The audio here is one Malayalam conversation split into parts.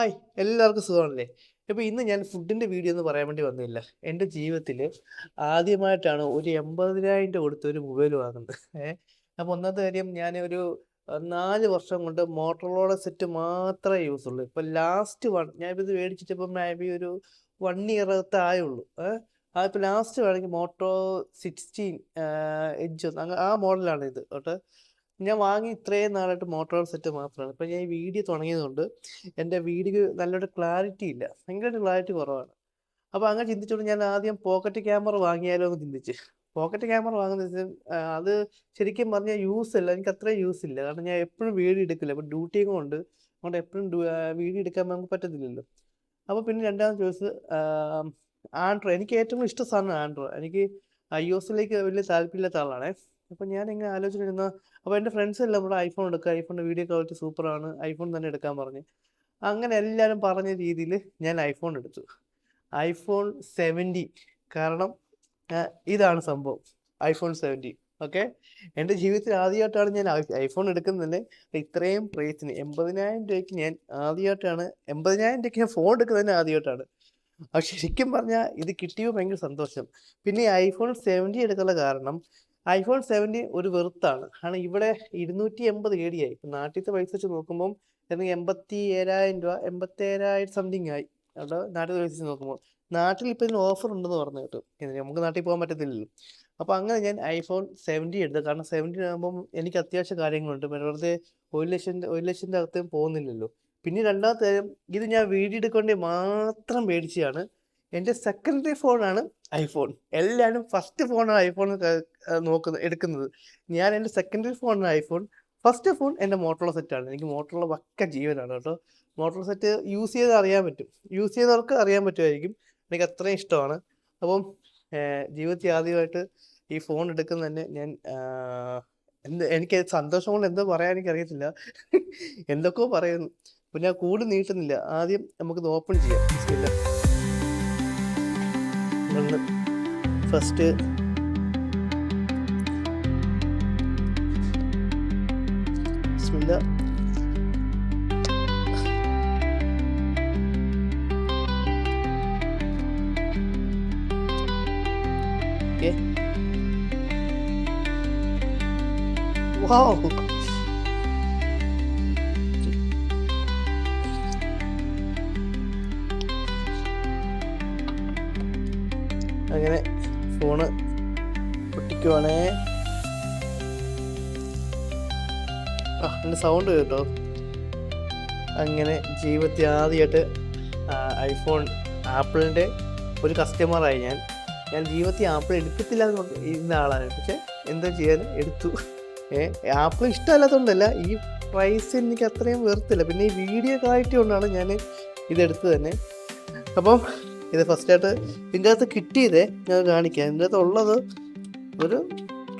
ഹായ്, എല്ലാവർക്കും സുഖമാണല്ലേ? അപ്പോൾ ഇന്ന് ഞാൻ ഫുഡിൻ്റെ വീഡിയോ എന്ന് പറയാൻ വേണ്ടി വന്നില്ല. എൻ്റെ ജീവിതത്തിൽ ആദ്യമായിട്ടാണ് ഒരു 80,000 രൂപ കൊടുത്ത് ഒരു മൊബൈൽ വാങ്ങുന്നത്. അപ്പോൾ ഒന്നാമത്തെ കാര്യം ഞാൻ ഒരു 4 വർഷം കൊണ്ട് മോട്ടറോള സെറ്റ് മാത്രമേ യൂസ് ഉള്ളൂ. ഇപ്പോൾ ലാസ്റ്റ് ഞാനിപ്പോൾ ഇത് മേടിച്ചിട്ട് ഇപ്പം മേബി ഒരു 1 ഇയർ അകത്ത് ആയുള്ളൂ. ഇപ്പോൾ ലാസ്റ്റ് വേണമെങ്കിൽ മോട്ടോ 16 എഡ്ജ് ആ മോഡലാണ് ഇത് കേട്ടോ. ഞാൻ വാങ്ങി ഇത്രയും നാളായിട്ട് മോട്ടോറോള സെറ്റ് മാത്രമാണ്. ഇപ്പം ഞാൻ ഈ വീഡിയോ തുടങ്ങിയതുകൊണ്ട് എൻ്റെ വീഡിയോക്ക് നല്ലൊരു ക്ലാരിറ്റി ഇല്ല, ഭയങ്കരമായിട്ട് ക്ലാരിറ്റി കുറവാണ്. അപ്പോൾ അങ്ങനെ ചിന്തിച്ചുകൊണ്ട് ഞാൻ ആദ്യം പോക്കറ്റ് ക്യാമറ വാങ്ങിയാലോ എന്ന് ചിന്തിച്ച്. പോക്കറ്റ് ക്യാമറ വാങ്ങുന്നത് അത് ശരിക്കും പറഞ്ഞാൽ യൂസ് അല്ല, എനിക്ക് അത്രയും യൂസ് ഇല്ല. കാരണം ഞാൻ എപ്പോഴും വീഡിയോ എടുക്കില്ല, ഇപ്പോൾ ഡ്യൂട്ടിയും കൊണ്ട് അതുകൊണ്ട് എപ്പോഴും വീഡിയോ എടുക്കാൻ നമുക്ക് പറ്റത്തില്ലല്ലോ. അപ്പോൾ പിന്നെ രണ്ടാമത് ചോയ്സ് ആൻഡ്രോയിഡ്. എനിക്ക് ഏറ്റവും ഇഷ്ട സാധനം ആൻഡ്രോയിഡ്. എനിക്ക് iOS-ലേക്ക് വലിയ താല്പര്യമില്ലാത്ത ആളാണേ. അപ്പോൾ ഞാനിങ്ങനെ ആലോചിച്ചിരുന്ന, അപ്പോൾ എൻ്റെ ഫ്രണ്ട്സ് എല്ലാം ഇവിടെ ഐഫോൺ എടുക്കുക, ഐഫോണിൻ്റെ വീഡിയോ ക്വാളിറ്റി സൂപ്പറാണ്, ഐഫോൺ തന്നെ എടുക്കാൻ പറഞ്ഞ്. അങ്ങനെ എല്ലാവരും പറഞ്ഞ രീതിയിൽ ഞാൻ ഐഫോൺ എടുത്തു. ഐഫോൺ 70. കാരണം ഇതാണ് സംഭവം, ഐഫോൺ 70. ഓക്കെ, എൻ്റെ ജീവിതത്തിൽ ആദ്യമായിട്ടാണ് ഞാൻ ഐഫോൺ എടുക്കുന്നത്. ഇത്രയും പ്രൈസിന് 80,000 രൂപയ്ക്ക് ഞാൻ ആദ്യമായിട്ടാണ്, 80,000 രൂപയ്ക്ക് ഞാൻ ഫോൺ എടുക്കുന്നത് ആദ്യമായിട്ടാണ്. അത് ശരിക്കും പറഞ്ഞാൽ ഇത് കിട്ടിയപ്പോൾ ഭയങ്കര സന്തോഷം. പിന്നെ ഈ ഐഫോൺ 70 എടുക്കാനുള്ള കാരണം, ഐഫോൺ 70 ഒരു വെറുത്താണ്. കാരണം ഇവിടെ 280 AD-ആയി. ഇപ്പം നാട്ടിലത്തെ പൈസ വെച്ച് നോക്കുമ്പം 87,000 രൂപ, 87,000 സംതിങ് ആയി അവിടെ നാട്ടിൽ പൈസ വെച്ച് നോക്കുമ്പോൾ. നാട്ടിൽ ഇപ്പം ഇതിന് ഓഫർ ഉണ്ടെന്ന് പറഞ്ഞു കേട്ടു. നമുക്ക് നാട്ടിൽ പോകാൻ പറ്റത്തില്ലല്ലോ. അപ്പോൾ അങ്ങനെ ഞാൻ ഐഫോൺ 70 എടുത്തു. കാരണം 70 ആകുമ്പം എനിക്ക് അത്യാവശ്യം കാര്യങ്ങളുണ്ട്, വെറുതെ 1 ലക്ഷത്തിൻ്റെ അകത്തേം പോകുന്നില്ലല്ലോ. പിന്നെ രണ്ടാമത്തെ കാര്യം, ഇത് ഞാൻ വീഡിയോ എടുക്കേണ്ടി മാത്രം മേടിച്ചതാണ്. എൻ്റെ സെക്കൻഡറി ഫോണാണ് ഐഫോൺ. എല്ലാവരും ഫസ്റ്റ് ഫോണാണ് ഐഫോൺ എടുക്കുന്നത്. ഞാൻ എൻ്റെ സെക്കൻഡറി ഫോണാണ് ഐഫോൺ. ഫസ്റ്റ് ഫോൺ എൻ്റെ മോട്ടോറോള സെറ്റാണ്. എനിക്ക് മോട്ടോറോള പക്ക ജീവനാണ് കേട്ടോ. മോട്ടോറോള സെറ്റ് യൂസ് ചെയ്ത് അറിയാൻ പറ്റും, യൂസ് ചെയ്തവർക്ക് അറിയാൻ പറ്റുമായിരിക്കും. എനിക്ക് അത്രയും ഇഷ്ടമാണ്. അപ്പം ജീവിതത്തിൽ ആദ്യമായിട്ട് ഈ ഫോൺ എടുക്കുന്നത് തന്നെ ഞാൻ എനിക്ക് സന്തോഷം കൊണ്ട് എന്തോ പറയാൻ എനിക്കറിയത്തില്ല. എന്തൊക്കെയോ പറയുന്നു. അപ്പം ഞാൻ കൂടുതൽ നീട്ടുന്നില്ല, ആദ്യം നമുക്കിത് ഓപ്പൺ ചെയ്യാം. ഫസ്റ്റ് ബിസ്മില്ലാ. ഓക്കെ, വൗ, അങ്ങനെ ഫോണ് പൊട്ടിക്കുവാണേ. എൻ്റെ സൗണ്ട് കേട്ടോ. അങ്ങനെ ജീവിതത്തിൽ ആദ്യമായിട്ട് ഐഫോൺ ആപ്പിളിൻ്റെ ഒരു കസ്റ്റമറായി ഞാൻ ജീവിതത്തിൽ ആപ്പിൾ എടുക്കത്തില്ല ഇരുന്ന ആളാണ്. പക്ഷെ എന്താ ചെയ്യാൻ, എടുത്തു. ആപ്പിൾ ഇഷ്ടമല്ലാത്തതുകൊണ്ടല്ല, ഈ പ്രൈസ് എനിക്ക് അത്രയും വെറുത്തില്ല. പിന്നെ ഈ വീഡിയോ ക്വാളിറ്റി കൊണ്ടാണ് ഞാൻ ഇതെടുത്തത് തന്നെ. അപ്പം ഇത് ഫസ്റ്റായിട്ട് ഇതിൻ്റെ അകത്ത് കിട്ടിയതേ ഞാൻ കാണിക്കാം. ഇതിൻ്റെ അകത്ത് ഉള്ളത് ഒരു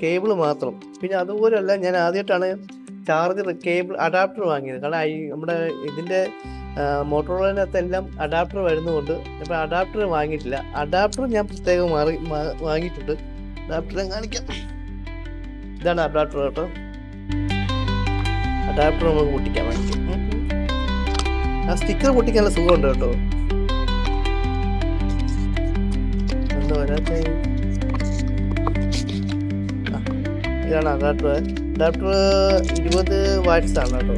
കേബിൾ മാത്രം. പിന്നെ അതുപോലെയല്ല, ഞാൻ ആദ്യമായിട്ടാണ് ചാർജർ കേബിൾ അഡാപ്റ്റർ വാങ്ങിയത്. കാരണം നമ്മുടെ ഇതിൻ്റെ മോട്ടോറോളേൻ്റെ അകത്തെല്ലാം അഡാപ്റ്റർ വരുന്നതുകൊണ്ട് ഇപ്പോൾ അഡാപ്റ്റർ വാങ്ങിയിട്ടില്ല. അഡാപ്റ്റർ ഞാൻ പ്രത്യേകം വാങ്ങിയിട്ടുണ്ട്. അഡാപ്റ്റർ കാണിക്കാം. ഇതാണ് അഡാപ്റ്റർ കേട്ടോ. അഡാപ്റ്റർ നമുക്ക് പൊട്ടിക്കാൻ വാങ്ങിക്കാം. ആ സ്റ്റിക്കർ പൊട്ടിക്കാനുള്ള സുഖമുണ്ട് കേട്ടോ. ഇതാണ് അഡാപ്റ്റർ. അഡാപ്റ്റർ 20 വാട്ട്സ് ആണ് കേട്ടോ.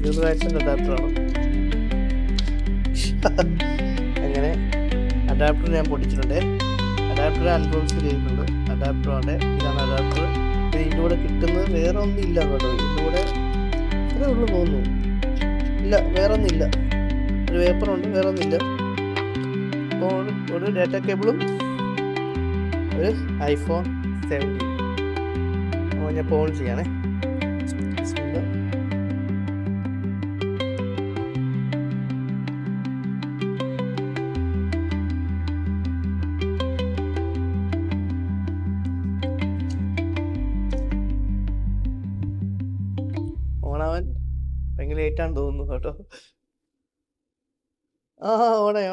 20 വാട്ട്സിൻ്റെ അഡാപ്റ്ററാണ്. അങ്ങനെ അഡാപ്റ്റർ ഞാൻ പൊട്ടിച്ചിട്ടുണ്ട്. അഡാപ്റ്റർ അൺബോക്സ് ചെയ്തിട്ടുണ്ട്. അഡാപ്റ്ററാണ്, ഇതാണ് അഡാപ്റ്റർ. ഇതിൻ്റെ കൂടെ കിട്ടുന്നത് വേറെ ഒന്നും ഇല്ല കേട്ടോ. ഇതിൻ്റെ കൂടെ ഇത്രേ ഉള്ളു പോകുന്നു. ഇല്ല, വേറെ ഒന്നുമില്ല. ഒരു പേപ്പറുണ്ട്, വേറെ ഒന്നുമില്ല. അപ്പോൾ ഒരു ഡാറ്റ കേബിളും ഒരു ഐഫോൺ 70. അപ്പോൾ ഞാൻ ഓൺ ചെയ്യണേ. ഓണാവാൻ ഭയങ്കര ലേറ്റാണെന്ന് തോന്നുന്നു കേട്ടോ.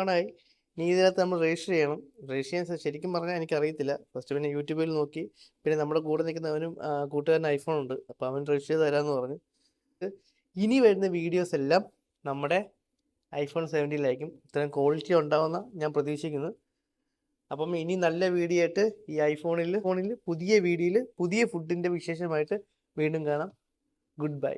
ഓണായി. ഇനി ഇതിനകത്ത് നമ്മൾ രജിസ്റ്റർ ചെയ്യണം. രജിസ്റ്റർ ചെയ്യാൻ ശരിക്കും പറഞ്ഞാൽ എനിക്കറിയത്തില്ല. ഫസ്റ്റ് പിന്നെ യൂട്യൂബിൽ നോക്കി, പിന്നെ നമ്മുടെ കൂടെ നിൽക്കുന്നവനും കൂട്ടുകാരൻ ഐഫോൺ ഉണ്ട്, അപ്പോൾ അവൻ രജിസ്റ്റർ ചെയ്ത് തരാമെന്ന് പറഞ്ഞു. ഇനി വരുന്ന വീഡിയോസ് എല്ലാം നമ്മുടെ iPhone 17 ഇത്രയും ക്വാളിറ്റി ഉണ്ടാവുമെന്ന് ഞാൻ പ്രതീക്ഷിക്കുന്നു. അപ്പം ഇനി നല്ല വീഡിയോ ആയിട്ട് ഈ ഫോണിൽ പുതിയ വീഡിയോയിൽ പുതിയ ഫുഡിൻ്റെ വിശേഷമായിട്ട് വീണ്ടും കാണാം. Good bye.